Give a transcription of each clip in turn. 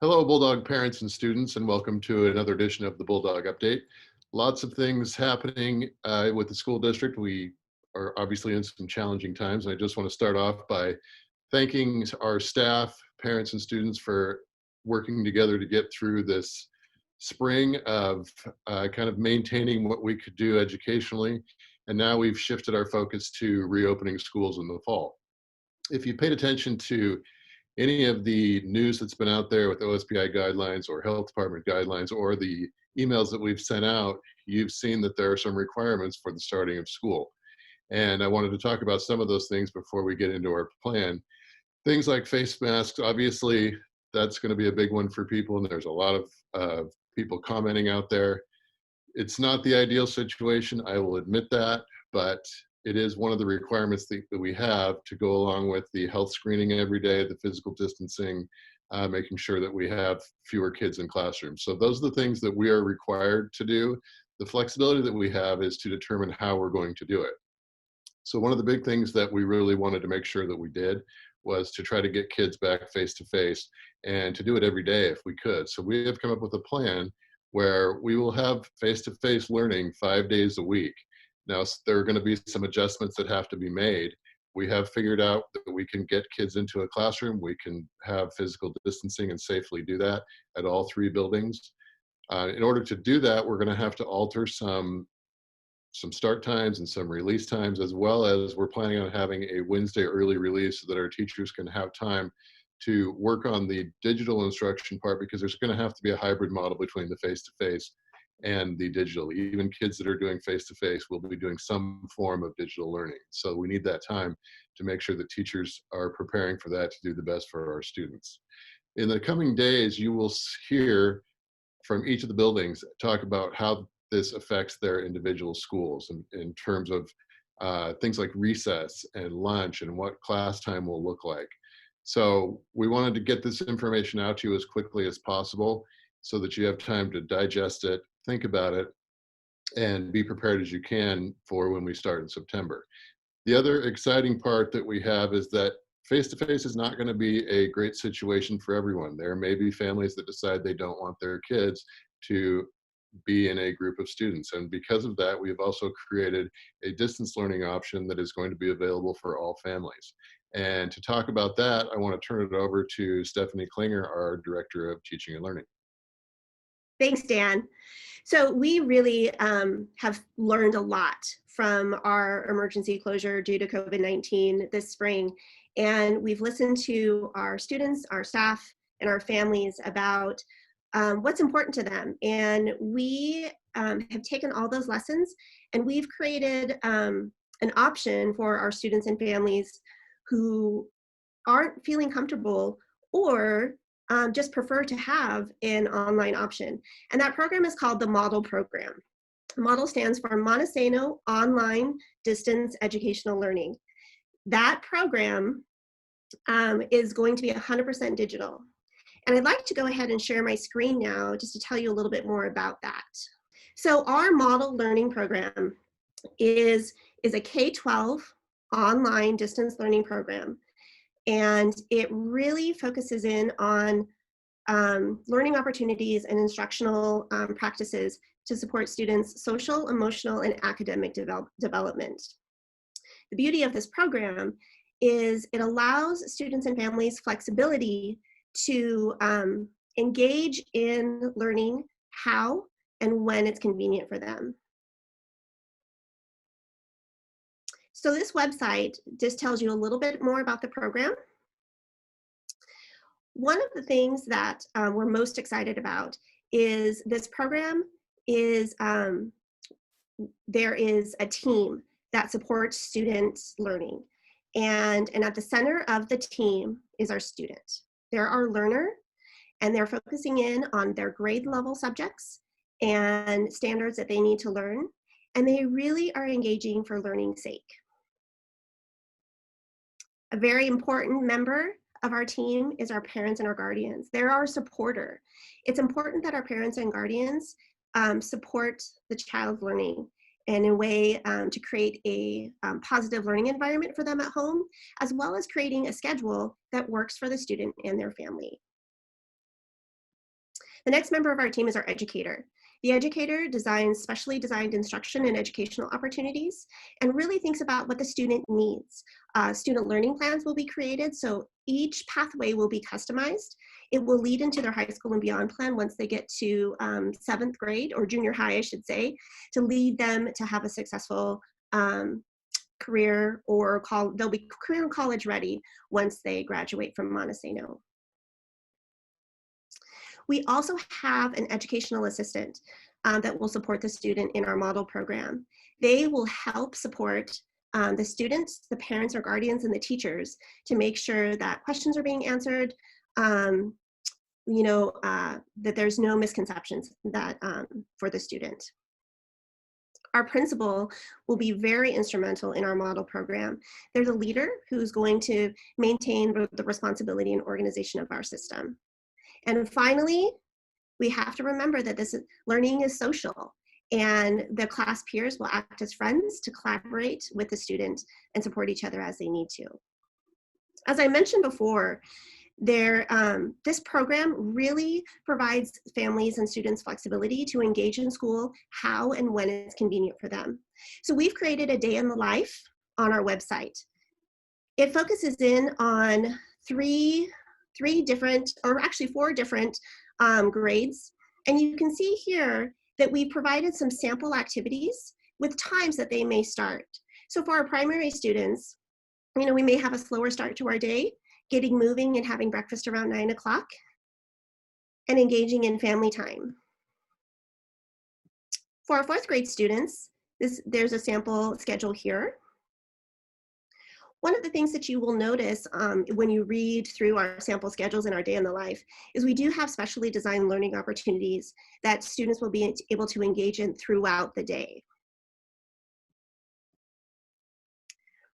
Hello, Bulldog parents and students, and welcome to another edition of the Bulldog Update. Lots of things happening with the school district. We are obviously in some challenging times, and I just want to start off by thanking our staff, parents, and students for working together to get through this spring of kind of maintaining what we could do educationally. And now we've shifted our focus to reopening schools in the fall. If you paid attention to any of the news that's been out there with OSPI guidelines or health department guidelines or the emails that we've sent out, you've seen that there are some requirements for the starting of school. And I wanted to talk about some of those things before we get into our plan. Things like face masks, obviously, that's going to be a big one for people. And there's a lot of people commenting out there. It's not the ideal situation, I will admit that, but it is one of the requirements that we have to go along with the health screening every day, the physical distancing, making sure that we have fewer kids in classrooms. So those are the things that we are required to do. The flexibility that we have is to determine how we're going to do it. So one of the big things that we really wanted to make sure that we did was to try to get kids back face to face and to do it every day if we could. So we have come up with a plan where we will have face to face learning 5 days a week. Now, there are going to be some adjustments that have to be made. We have figured out that we can get kids into a classroom. We can have physical distancing and safely do that at all three buildings. In order to do that, we're going to have to alter some start times and some release times, as well as we're planning on having a Wednesday early release so that our teachers can have time to work on the digital instruction part, because there's going to have to be a hybrid model between the face-to-face and the digital. Even kids that are doing face-to-face will be doing some form of digital learning. So we need that time to make sure that teachers are preparing for that to do the best for our students. In the coming days, you will hear from each of the buildings talk about how this affects their individual schools in terms of things like recess and lunch and what class time will look like. So we wanted to get this information out to you as quickly as possible so that you have time to digest it, think about it, and be prepared as you can for when we start in September. The other exciting part that we have is that face-to-face is not going to be a great situation for everyone. There may be families that decide they don't want their kids to be in a group of students. And because of that, we've also created a distance learning option that is going to be available for all families. And to talk about that, I want to turn it over to Stephanie Klinger, our Director of Teaching and Learning. Thanks, Dan. So we really have learned a lot from our emergency closure due to COVID-19 this spring. And we've listened to our students, our staff, and our families about what's important to them. And we have taken all those lessons and we've created an option for our students and families who aren't feeling comfortable or just prefer to have an online option. And that program is called the M.O.D.E.L program. M.O.D.E.L stands for Montesano Online Distance Educational Learning. That program is going to be 100% digital. And I'd like to go ahead and share my screen now just to tell you a little bit more about that. So our M.O.D.E.L learning program is a K-12 online distance learning program. And it really focuses in on learning opportunities and instructional practices to support students' social, emotional, and academic development. The beauty of this program is it allows students and families flexibility to engage in learning how and when it's convenient for them. So this website just tells you a little bit more about the program. One of the things that we're most excited about is this program is, there is a team that supports students' learning. And at the center of the team is our student. They're our learner, and they're focusing in on their grade level subjects and standards that they need to learn. And they really are engaging for learning's sake. A very important member of our team is our parents and our guardians. They're our supporter. It's important that our parents and guardians support the child's learning in a way to create a positive learning environment for them at home, as well as creating a schedule that works for the student and their family. The next member of our team is our educator. The educator designs specially designed instruction and educational opportunities and really thinks about what the student needs. Student learning plans will be created, so each pathway will be customized. It will lead into their high school and beyond plan once they get to 7th grade, or junior high, I should say, to lead them to have a successful career, or they'll be career and college ready once they graduate from Montesano. We also have an educational assistant that will support the student in our model program. They will help support the students, the parents or guardians, and the teachers to make sure that questions are being answered, that there's no misconceptions for the student. Our principal will be very instrumental in our model program. There's a leader who's going to maintain the responsibility and organization of our system. And finally, we have to remember that learning is social, and the class peers will act as friends to collaborate with the student and support each other as they need to. As I mentioned before, this program really provides families and students flexibility to engage in school how and when it's convenient for them. So we've created a day in the life on our website. It focuses in on four different grades. And you can see here that we provided some sample activities with times that they may start. So for our primary students, we may have a slower start to our day, getting moving and having breakfast around 9 o'clock, and engaging in family time. For our 4th grade students, there's a sample schedule here. One of the things that you will notice when you read through our sample schedules in our day in the life is we do have specially designed learning opportunities that students will be able to engage in throughout the day.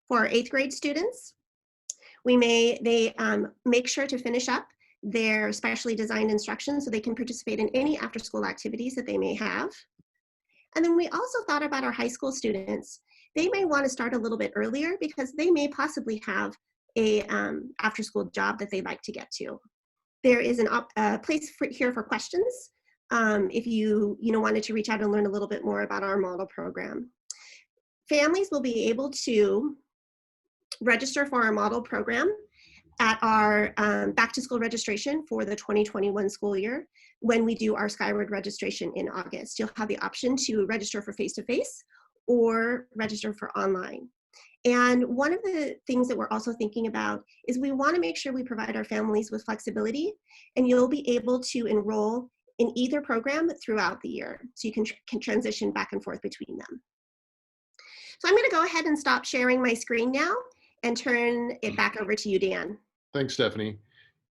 For our 8th grade students, they make sure to finish up their specially designed instruction so they can participate in any after-school activities that they may have. And then we also thought about our high school students. They may want to start a little bit earlier because they may possibly have a after-school job that they'd like to get to. There is a place here for questions if you wanted to reach out and learn a little bit more about our model program. Families will be able to register for our model program at our back-to-school registration for the 2021 school year. When we do our Skyward registration in August, you'll have the option to register for face-to-face or register for online. And one of the things that we're also thinking about is we want to make sure we provide our families with flexibility, and you'll be able to enroll in either program throughout the year, so you can transition back and forth between them. So I'm going to go ahead and stop sharing my screen now and turn it back over to you, Dan. Thanks, Stephanie.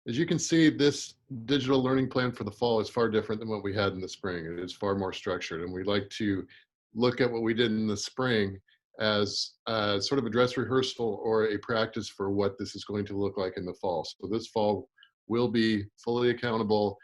As you can see, this digital learning plan for the fall is far different than what we had in the spring. It is far more structured, and we'd like to look at what we did in the spring as sort of a dress rehearsal or a practice for what this is going to look like in the fall. So this fall will be fully accountable,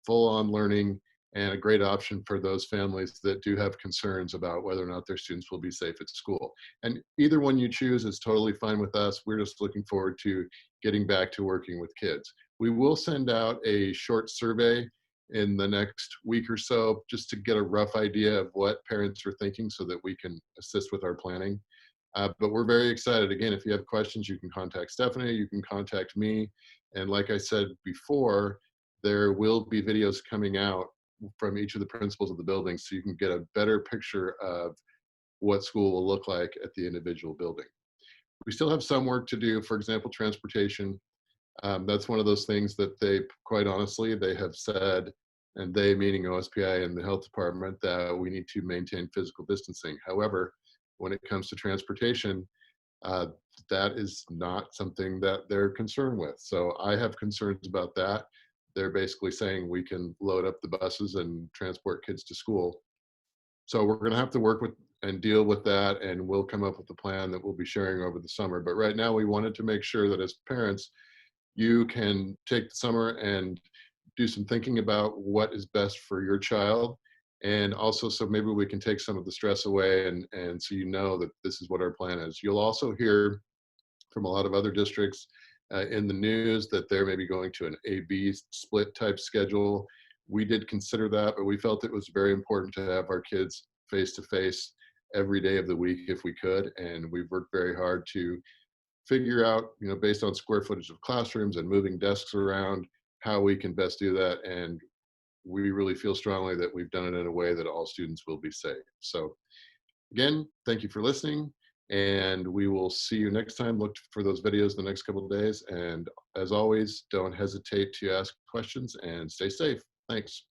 full-on learning, and a great option for those families that do have concerns about whether or not their students will be safe at school. And either one you choose is totally fine with us. We're just looking forward to getting back to working with kids. We will send out a short survey in the next week or so just to get a rough idea of what parents are thinking so that we can assist with our planning. But we're very excited. Again, if you have questions, you can contact Stephanie, you can contact me. And like I said before, there will be videos coming out from each of the principals of the buildings so you can get a better picture of what school will look like at the individual building. We still have some work to do, for example, transportation. That's one of those things that quite honestly, they have said, and they meaning OSPI and the health department, that we need to maintain physical distancing. However, when it comes to transportation, that is not something that they're concerned with. So I have concerns about that. They're basically saying we can load up the buses and transport kids to school. So we're going to have to work with and deal with that, and we'll come up with a plan that we'll be sharing over the summer. But right now we wanted to make sure that as parents, you can take the summer and do some thinking about what is best for your child. And also, so maybe we can take some of the stress away, and so you know that this is what our plan is. You'll also hear from a lot of other districts in the news that they're maybe going to an A-B split type schedule. we did consider that, but we felt it was very important to have our kids face to face every day of the week if we could. And we've worked very hard to figure out, based on square footage of classrooms and moving desks around, how we can best do that. And we really feel strongly that we've done it in a way that all students will be safe. So again, thank you for listening, and we will see you next time. Look for those videos the next couple of days. And as always, don't hesitate to ask questions and stay safe. Thanks.